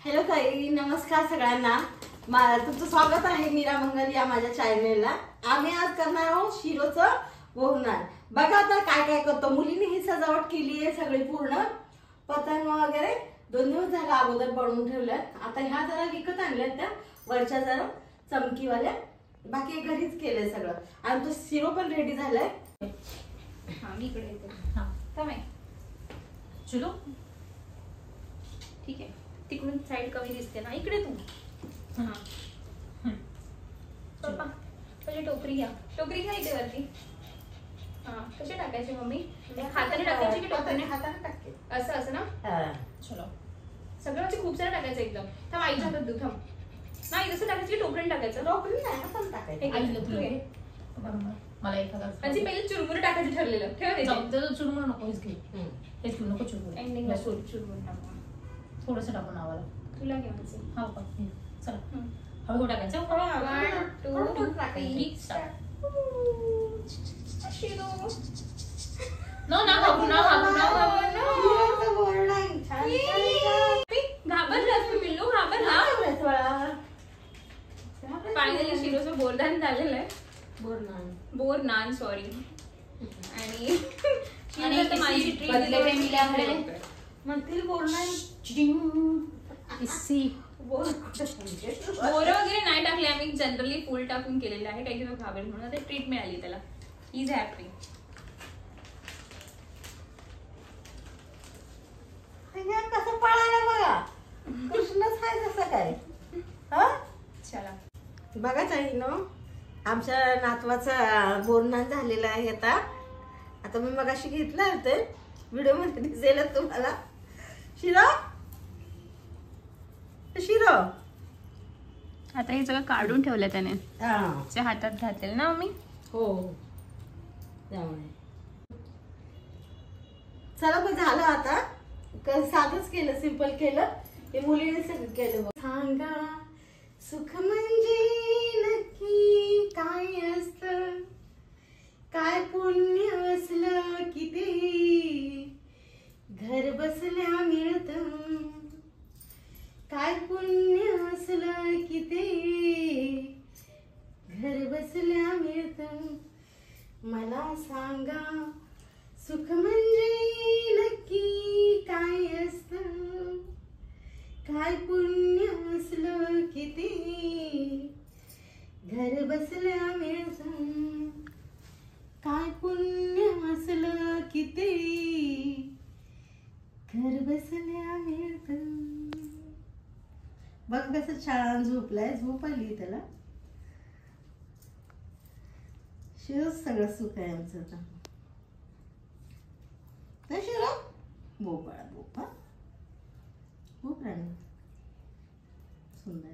Hello ताई, नमस्कार सगळ्यांना. तुमचं स्वागत आहे मीरा मंगल या माझ्या चॅनेलला. आम्ही आज करणार आहोत शिरोचं बोहणार. बघा आता काय काय करतो. मुलीने ही सजावट केली आहे सगळी पूर्ण. पतंग वगैरे 2 दिवस झाला अगोदर बनवून ठेवल्यात. आता ह्या जरा विकत आणल्यात त्या वरच्या जरा चमकीवाल्या. बाकी घरीच केलंय सगळं. आणि तो शिरो पण रेडी झालाय. हाँ मी इकडे येते. हाँ काय चलो ठीक आहे. तिकडून साईड कमी दिसते ना. इकडे तू. हाँ पप्पा पहिले टोकरी घ्या. टोकरी घ्या इथे वरती. हाँ कसे टाकायचे मम्मी? हाताने टाकायचे की टोकरीने? हाताने टाकते. असं असं ना. चलो सगळं म्हणजे खूप सारं टाकायचं एकदम. थांब आईच्या हातात देऊ. थांब नाही तसं टाकायचं की टोकरीने टाकायचं? टोकरी नाही हाताने टाकायचं. आईला तुला मला एखादा म्हणजे पहिले चुरमुरे टाकायचं ठरलेलं. ठेव चुरमुरे नको हेच घे. हेच घेऊ नको चुरमुरे. एंडिंगला चुरमुरे टाकू. थोडंसं टाकून आवाला तुला घ्यायचं. हा का चला हळू टाकायचं. 1 2 3 स्टार्ट. नो ना बाबू ना बाबू ना घाबरलास तू पिल्लू. घाबरला. फायनली शिरोचं बोरदान झालेलं आहे. बोरनान सॉरी. आणि माझी ट्रीट म्हणतील बोलणार. बोर वगैरे नाही टाकले आम्ही. जनरली फुल टाकून केलेलं आहे. काही तो घाबरेल म्हणून ते ट्रीट मिळाली त्याला. Is happy. कसं पळायला बघा. कृष्णच आहे जसं काय. चला बघा ताई ना आमच्या नातवाचा बोरनान झालेला आहे. आता मी मगाशी घेतला होते. व्हिडिओ मध्ये दिसेल तुम्हाला. शिरो शिरो आता हे सगळं काढून ठेवलं त्याने. हातात घातलेलं ना मी. हो त्यामुळे चला मग झालं. आता साधंच केलं. सिंपल केलं. हे मुलीने सगळं केलं. सांगा सुख म्हणजे नक्की काय असतं. काय पुण्य असलं की ते घर बसल्या मिळतं. काय पुण्य असलं की ते घर बसल्या मिळतं. मला सांगा सुख म्हणजे नक्की काय असतं. काय पुण्य असलं की ते घर बसल्या मिळतं. काय पुण्य असलं की ते घर बसल्या मिळतं. बघ कसं छान झोपलाय. झोप आली त्याला. शिरोच सगळं सुख आहे आमचं. आता शिरो भोपाळा भोपा भोप राणी सुंदर.